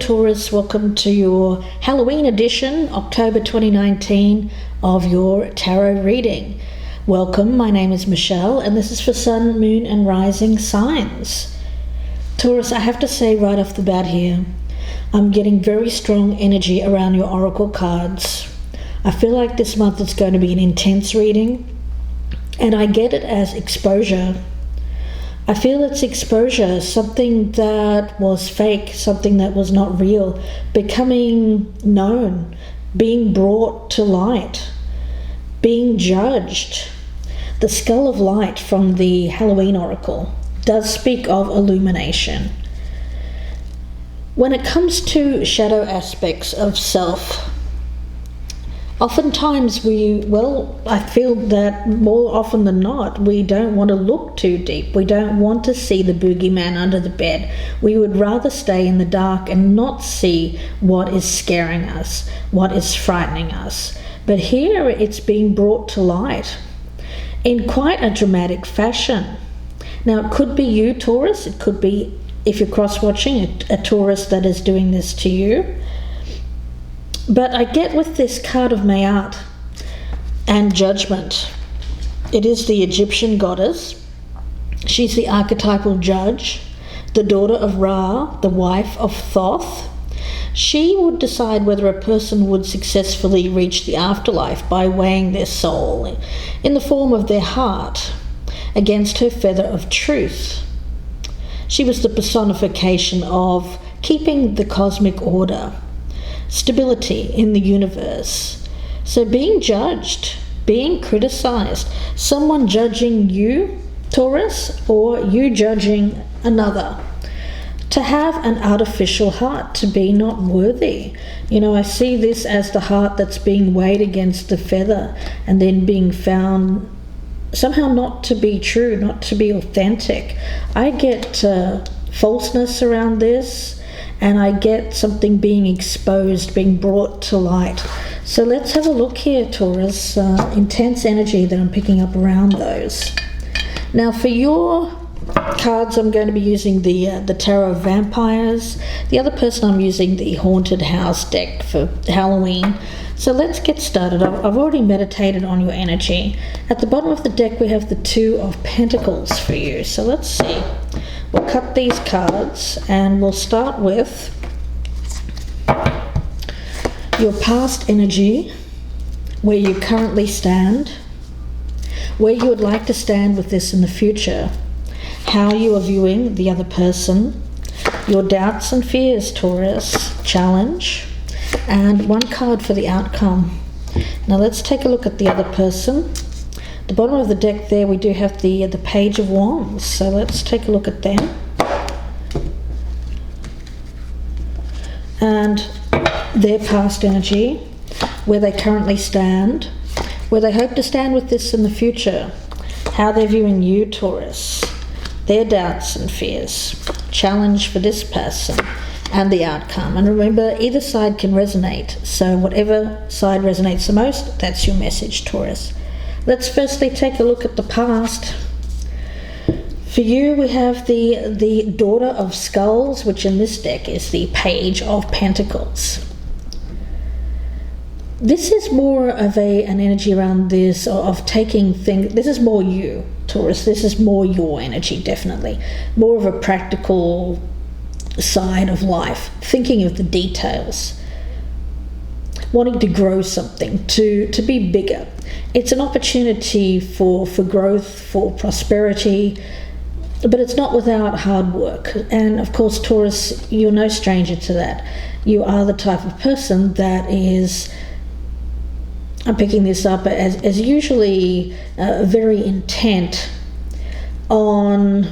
Taurus, welcome to your Halloween edition, October 2019, of your tarot reading. Welcome, my name is Michelle, and this is for Sun, Moon and Rising signs. Taurus, I have to say right off the bat here, I'm getting very strong energy around your oracle cards. I feel like this month is going to be an intense reading, and I get it as exposure. I feel it's exposure, something that was fake, something that was not real, becoming known, being brought to light, being judged. The skull of light from the Halloween oracle does speak of illumination. When it comes to shadow aspects of self, oftentimes I feel that more often than not, we don't want to look too deep. We don't want to see the boogeyman under the bed. We would rather stay in the dark and not see what is scaring us, what is frightening us. But here it's being brought to light in quite a dramatic fashion. Now, it could be you, Taurus. It could be, if you're cross-watching, a Taurus that is doing this to you. But I get with this card of Mayat and Judgment, it is the Egyptian goddess. She's the archetypal judge, the daughter of Ra, the wife of Thoth. She would decide whether a person would successfully reach the afterlife by weighing their soul in the form of their heart against her feather of truth. She was the personification of keeping the cosmic order, stability in the universe. So being judged, being criticized, someone judging you, Taurus, or you judging another. To have an artificial heart, to be not worthy. I see this as the heart that's being weighed against the feather and then being found somehow not to be true, not to be authentic. I get falseness around this. And I get something being exposed, being brought to light. So let's have a look here, Taurus. Intense energy that I'm picking up around those. Now for your cards, I'm going to be using the Tarot of Vampyres. The other person, I'm using the Haunted House deck for Halloween. So let's get started. I've already meditated on your energy. At the bottom of the deck, we have the Two of Pentacles for you. So let's see. We'll cut these cards and we'll start with your past energy, where you currently stand, where you would like to stand with this in the future, how you are viewing the other person, your doubts and fears, Taurus, challenge, and one card for the outcome. Now let's take a look at the other person. The bottom of the deck there, we do have the Page of Wands. So let's take a look at them. And their past energy, where they currently stand, where they hope to stand with this in the future, how they're viewing you, Taurus, their doubts and fears, challenge for this person, and the outcome. And remember, either side can resonate. So whatever side resonates the most, that's your message, Taurus. Let's firstly take a look at the past. For you, we have the Daughter of Skulls, which in this deck is the Page of Pentacles. This is more of an energy around this, of taking things. This is more you, Taurus. This is more your energy, definitely. More of a practical side of life, thinking of the details, wanting to grow something, to be bigger. It's an opportunity for growth, for prosperity, but it's not without hard work. And of course, Taurus, you're no stranger to that. You are the type of person that is, I'm picking this up as usually very intent on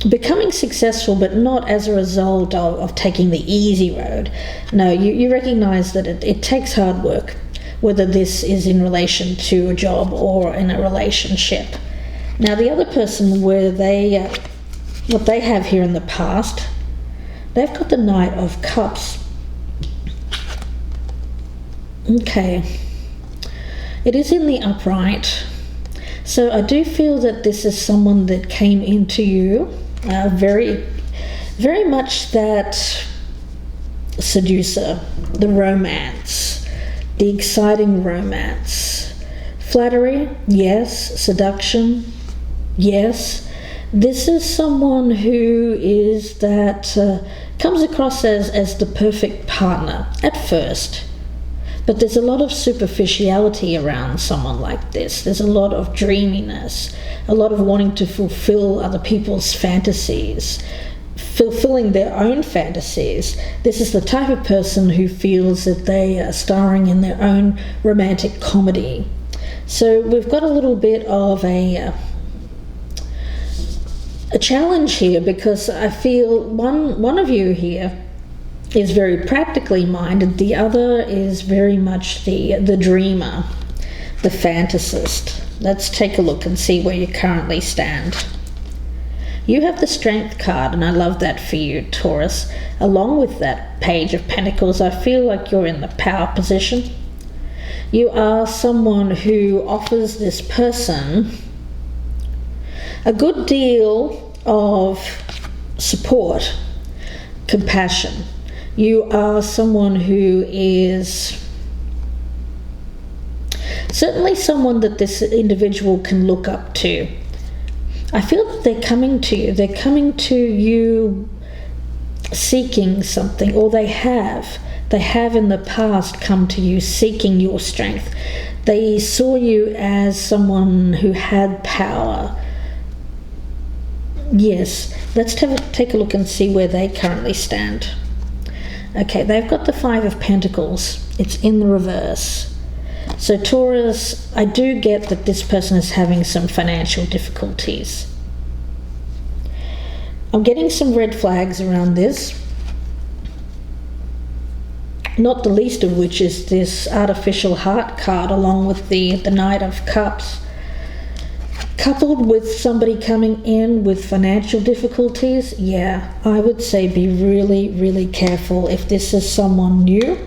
becoming successful, but not as a result of taking the easy road. No, you recognize that it takes hard work, whether this is in relation to a job or in a relationship. Now the other person, where what they have here in the past, they've got the Knight of Cups. Okay, it is in the upright. So I do feel that this is someone that came into you very, very much that seducer, the romance, the exciting romance. Flattery, yes. Seduction, yes. This is someone who is comes across as the perfect partner at first. But there's a lot of superficiality around someone like this. There's a lot of dreaminess, a lot of wanting to fulfill other people's fantasies, fulfilling their own fantasies. This is the type of person who feels that they are starring in their own romantic comedy. So we've got a little bit of a challenge here, because I feel one of you here is very practically minded, the other is very much the dreamer, the fantasist. Let's take a look and see where you currently stand. You have the Strength card, and I love that for you, Taurus. Along with that Page of Pentacles, I feel like you're in the power position. You are someone who offers this person a good deal of support, compassion. You are someone who is certainly someone that this individual can look up to. I feel that they're coming to you. They're coming to you seeking something, or they have in the past come to you seeking your strength. They saw you as someone who had power. Yes, let's take a look and see where they currently stand. Okay, they've got the Five of Pentacles. It's in the reverse. So Taurus, I do get that this person is having some financial difficulties. I'm getting some red flags around this. Not the least of which is this artificial heart card along with the Knight of Cups. Coupled with somebody coming in with financial difficulties, yeah, I would say be really, really careful if this is someone new.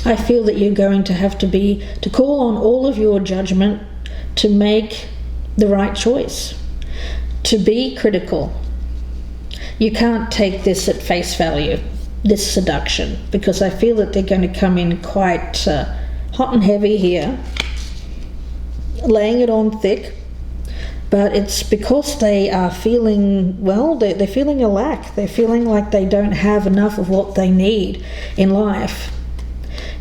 I feel that you're going to have to call on all of your judgment to make the right choice, to be critical. You can't take this at face value, this seduction, because I feel that they're going to come in quite hot and heavy here, laying it on thick, but it's because they are feeling, well, they're feeling a lack. They're feeling like they don't have enough of what they need in life.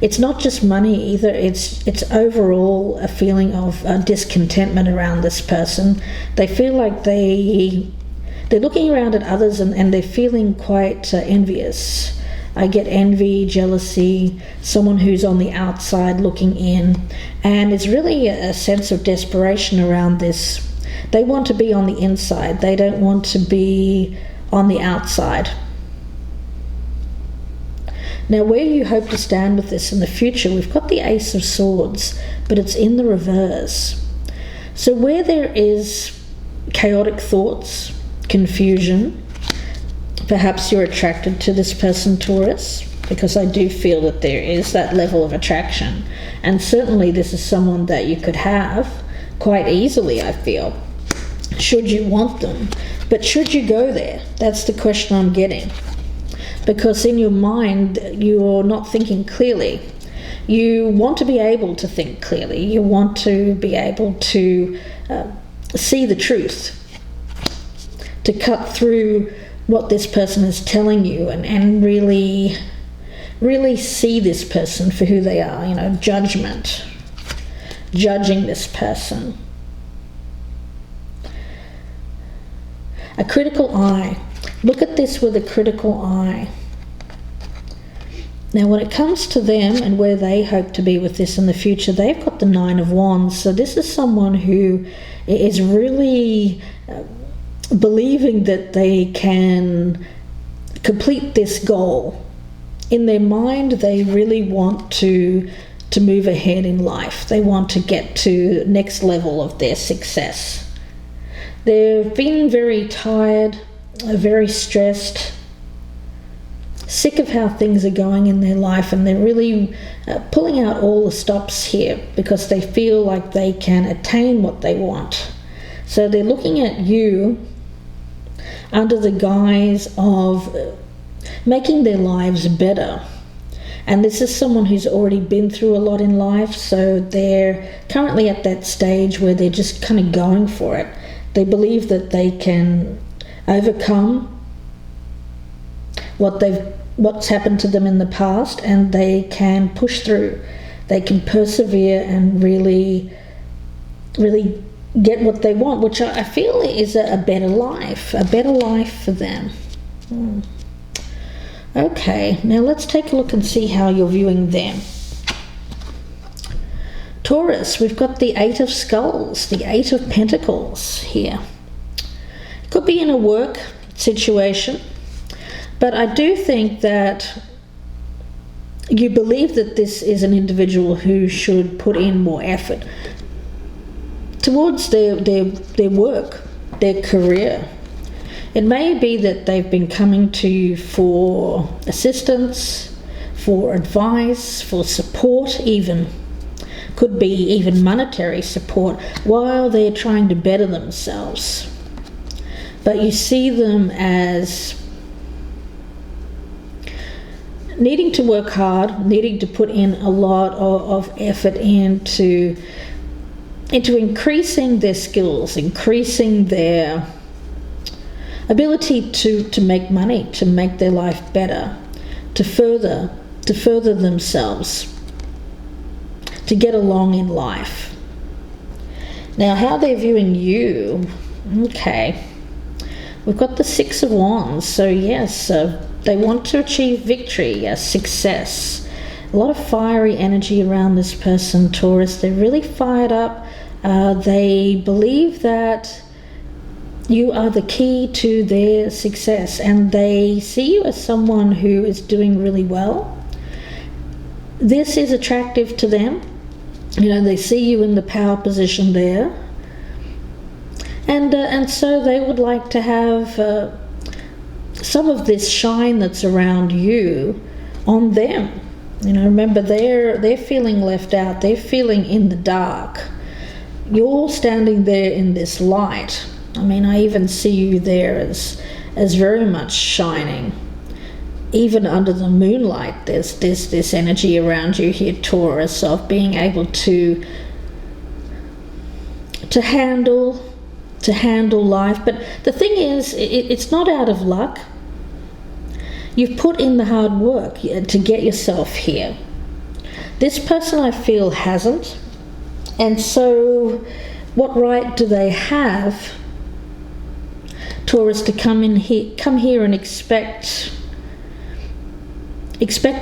It's not just money either, it's overall a feeling of discontentment around this person. They feel like they're looking around at others and they're feeling quite envious. I get envy, jealousy, someone who's on the outside looking in, and it's really a sense of desperation around this. They want to be on the inside. They don't want to be on the outside. Now, where you hope to stand with this in the future, we've got the Ace of Swords, but it's in the reverse. So where there is chaotic thoughts, confusion, perhaps you're attracted to this person, Taurus, because I do feel that there is that level of attraction. And certainly this is someone that you could have quite easily, I feel, should you want them. But should you go there? That's the question I'm getting. Because in your mind, you're not thinking clearly. You want to be able to think clearly. You want to be able to see the truth, to cut through what this person is telling you and really see this person for who they are, judgment, judging this person. A critical eye. Look at this with a critical eye. Now, when it comes to them and where they hope to be with this in the future, they've got the Nine of Wands. So this is someone who is really believing that they can complete this goal. In their mind, they really want to move ahead in life. They want to get to next level of their success. They've been very tired, very stressed, sick of how things are going in their life, and they're really pulling out all the stops here because they feel like they can attain what they want. So they're looking at you under the guise of making their lives better. And this is someone who's already been through a lot in life, so they're currently at that stage where they're just kind of going for it. They believe that they can overcome what's happened to them in the past, and they can push through. They can persevere and really get what they want, which I feel is a better life for them. Okay, now let's take a look and see how you're viewing them. Taurus, we've got the Eight of Skulls, the Eight of Pentacles here. Could be in a work situation, but I do think that you believe that this is an individual who should put in more effort towards their work, their career. It may be that they've been coming to you for assistance, for advice, for support even. Could be even monetary support while they're trying to better themselves. But you see them as needing to work hard, needing to put in a lot of effort into increasing their skills, increasing their ability to make money, to make their life better, to further themselves, to get along in life. Now, how they're viewing you, okay, we've got the Six of Wands. So yes, they want to achieve victory, success. A lot of fiery energy around this person, Taurus. They're really fired up. They believe that you are the key to their success, and they see you as someone who is doing really well. This is attractive to them. You know, they see you in the power position there, and so they would like to have some of this shine that's around you on them. You know, remember, they're feeling left out. They're feeling in the dark. You're standing there in this light. I mean, I even see you there as very much shining. Even under the moonlight, there's this energy around you here, Taurus, of being able to handle life. But the thing is, it's not out of luck. You've put in the hard work to get yourself here. This person, I feel, hasn't. And so what right do they have, Taurus, to come here and expect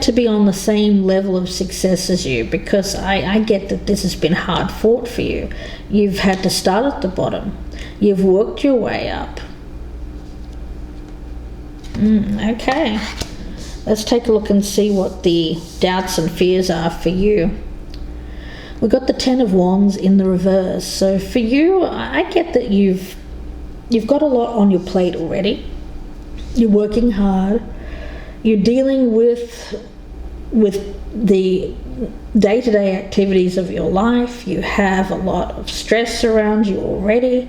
to be on the same level of success as you? Because I get that this has been hard fought for you. You've had to start at the bottom. You've worked your way up. Okay. Let's take a look and see what the doubts and fears are for you. We've got the Ten of Wands in the reverse. So for you, I get that you've got a lot on your plate already. You're working hard. You're dealing with the day-to-day activities of your life. You have a lot of stress around you already.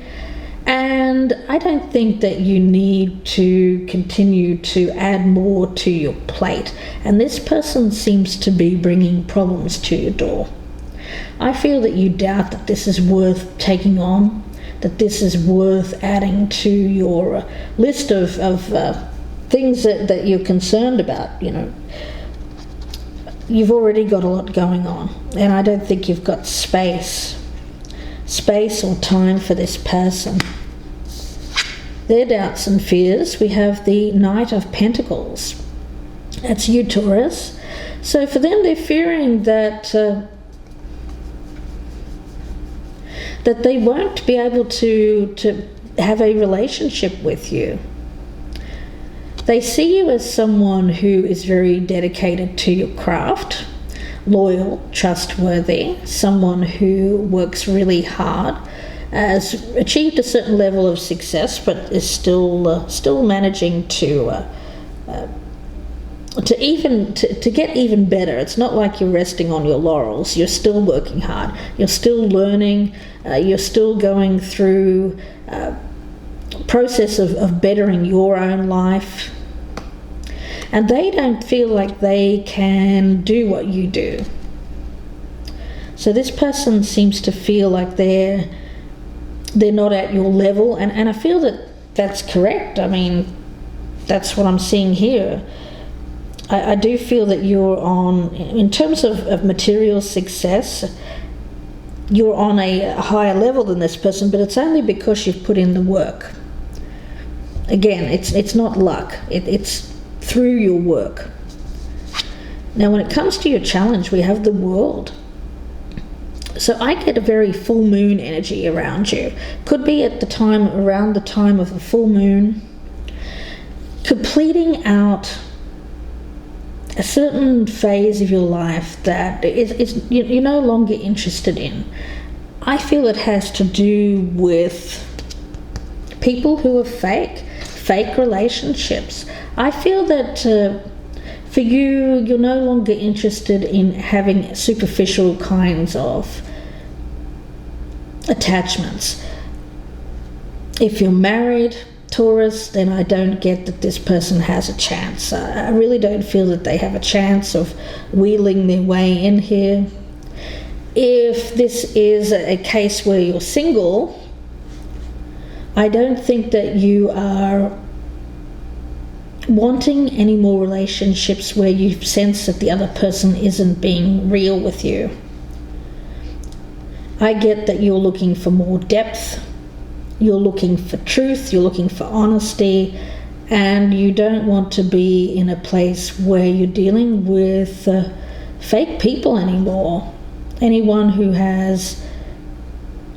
And I don't think that you need to continue to add more to your plate. And this person seems to be bringing problems to your door. I feel that you doubt that this is worth taking on, that this is worth adding to your list of things that you're concerned about. You know, you've already got a lot going on, and I don't think you've got space or time for this person. Their doubts and fears, we have the Knight of Pentacles. That's you, Taurus. So for them, they're fearing that they won't be able to have a relationship with you. They see you as someone who is very dedicated to your craft, loyal, trustworthy, someone who works really hard, has achieved a certain level of success, but is still managing to get even better. It's not like you're resting on your laurels. You're still working hard. You're still learning. You're still going through a process of bettering your own life. and they don't feel like they can do what you do. So this person seems to feel like they're not at your level, and I feel that that's correct. I mean, that's what I'm seeing here. I do feel that you're on, in terms of material success, you're on a higher level than this person, but it's only because you've put in the work. Again, it's not luck, it's through your work. Now when it comes to your challenge, we have the World. So I get a very full moon energy around you. Could be around the time of the full moon, completing out a certain phase of your life that you're no longer interested in. I feel it has to do with people who are fake relationships. I feel that for you, you're no longer interested in having superficial kinds of attachments. If you're married, Taurus, then I don't get that this person has a chance. I really don't feel that they have a chance of wheeling their way in here. If this is a case where you're single, I don't think that you are wanting any more relationships where you sense that the other person isn't being real with you. I get that you're looking for more depth, you're looking for truth, you're looking for honesty, and you don't want to be in a place where you're dealing with fake people anymore. Anyone who has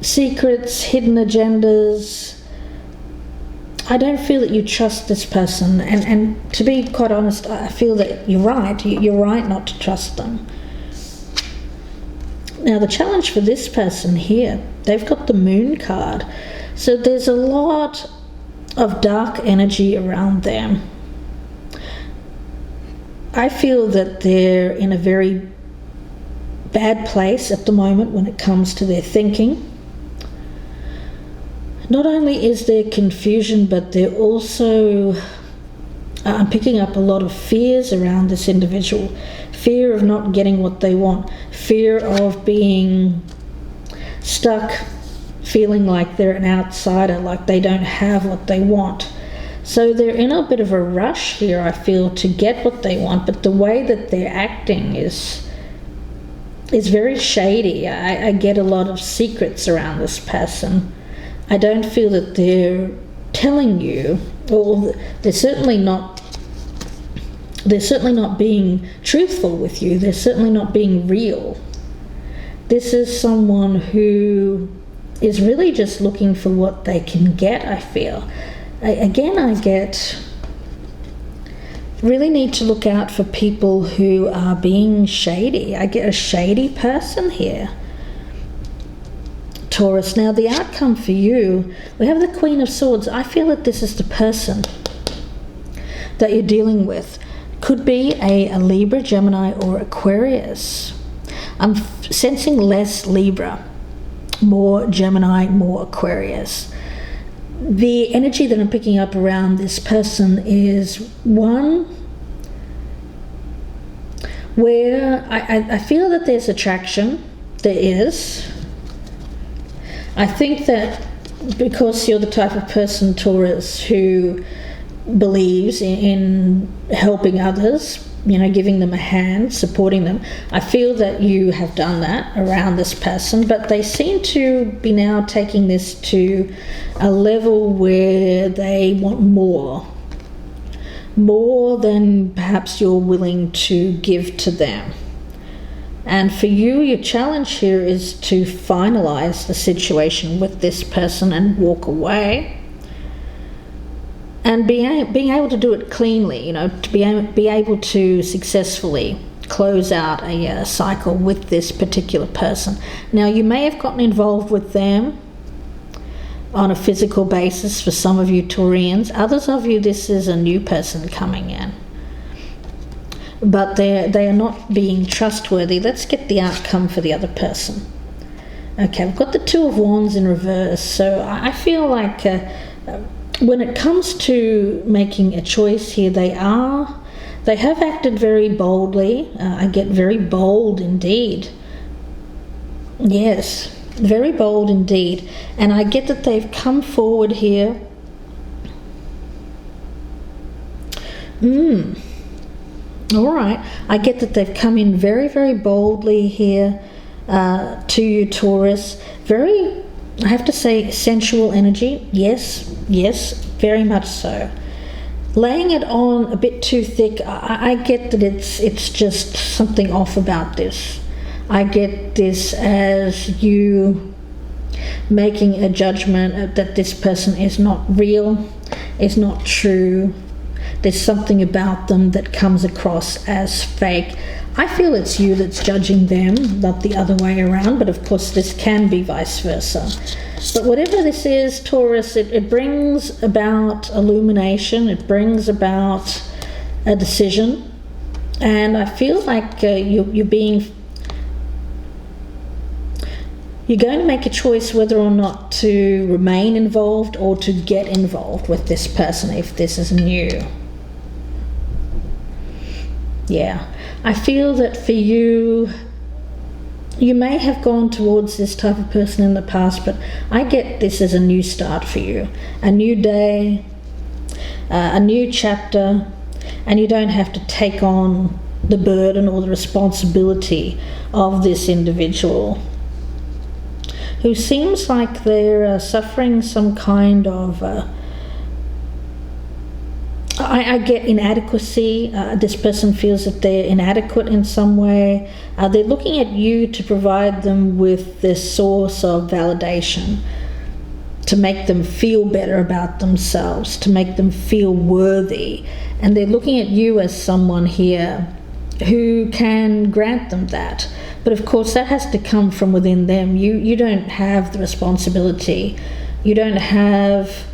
secrets, hidden agendas. I don't feel that you trust this person, and to be quite honest, I feel that you're right. You're right not to trust them. Now the challenge for this person here, they've got the Moon card. So there's a lot of dark energy around them. I feel that they're in a very bad place at the moment when it comes to their thinking. Not only is there confusion, but they're also, I'm picking up a lot of fears around this individual. Fear of not getting what they want. Fear of being stuck, feeling like they're an outsider, like they don't have what they want. So they're in a bit of a rush here, I feel, to get what they want, but the way that they're acting is very shady. I get a lot of secrets around this person. I don't feel that they're telling you, or they're certainly not being truthful with you. They're certainly not being real. This is someone who is really just looking for what they can get, I feel. Again, I get really need to look out for people who are being shady. I get a shady person here, Taurus. Now the outcome for you, we have the Queen of Swords. I feel that this is the person that you're dealing with. Could be a Libra, Gemini, or Aquarius. I'm sensing less Libra, more Gemini, more Aquarius. The energy that I'm picking up around this person is one where I feel that there's attraction. There is. I think that because you're the type of person, Taurus, who believes in helping others, giving them a hand, supporting them, I feel that you have done that around this person, but they seem to be now taking this to a level where they want more than perhaps you're willing to give to them. And for you, your challenge here is to finalize the situation with this person and walk away. And being able to do it cleanly, to be able to successfully close out a cycle with this particular person. Now, you may have gotten involved with them on a physical basis for some of you Taurians. Others of you, this is a new person coming in. But they are not being trustworthy. Let's get the outcome for the other person. Okay, we've got the Two of Wands in reverse. So I feel like when it comes to making a choice here, they are They have acted very boldly. I get very bold indeed. Yes, very bold indeed. And I get that they've come forward here. All right. I get that they've come in very, very boldly here to you, Taurus. Very, I have to say, sensual energy. Yes, very much so. Laying it on a bit too thick, I get that it's just something off about this. I get this as you making a judgment that this person is not real, is not true. There's something about them that comes across as fake. I feel it's you that's judging them, not the other way around, but of course this can be vice versa. But whatever this is, Taurus, it brings about illumination, it brings about a decision, and I feel like you're going to make a choice whether or not to remain involved or to get involved with this person if this is new. Yeah, I feel that for you, you may have gone towards this type of person in the past, but I get this as a new start for you, a new day, a new chapter, and you don't have to take on the burden or the responsibility of this individual who seems like they're suffering some kind of I get inadequacy. This person feels that they're inadequate in some way. They're looking at you to provide them with this source of validation, to make them feel better about themselves, to make them feel worthy. And they're looking at you as someone here who can grant them that. But of course that has to come from within them. You don't have the responsibility. You don't have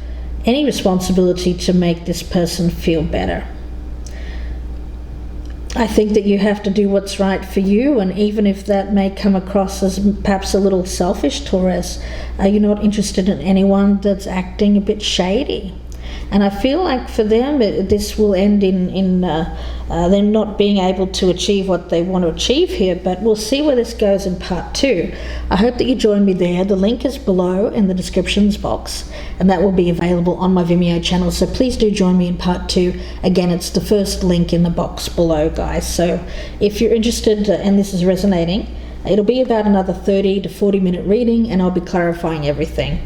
any responsibility to make this person feel better. I think that you have to do what's right for you, and even if that may come across as perhaps a little selfish, Taurus, you're not interested in anyone that's acting a bit shady. And I feel like for them this will end in them not being able to achieve what they want to achieve here, but we'll see where this goes in part 2. I hope that you join me there. The link is below in the descriptions box, and that will be available on my Vimeo channel, so please do join me in part 2. Again, it's the first link in the box below, guys, so if you're interested and this is resonating, it'll be about another 30 to 40 minute reading, and I'll be clarifying everything.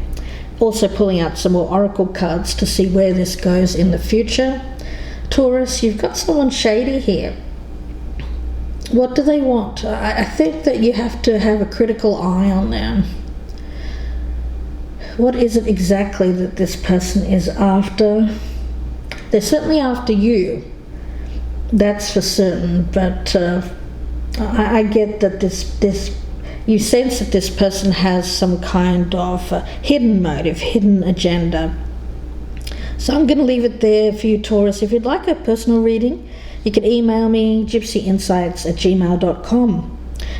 Also pulling out some more oracle cards to see where this goes in the future. Taurus, you've got someone shady here. What do they want? I think that you have to have a critical eye on them. What is it exactly that this person is after? They're certainly after you, that's for certain, but I get that this you sense that this person has some kind of hidden motive, hidden agenda. So I'm going to leave it there for you, Taurus. If you'd like a personal reading, you can email me, gypsyinsights@gmail.com,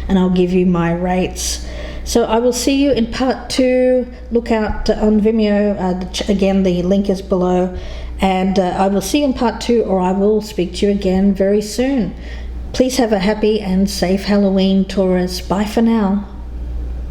and I'll give you my rates. So I will see you in part 2. Look out on Vimeo. Again, the link is below. And I will see you in part 2, or I will speak to you again very soon. Please have a happy and safe Halloween, Taurus. Bye for now.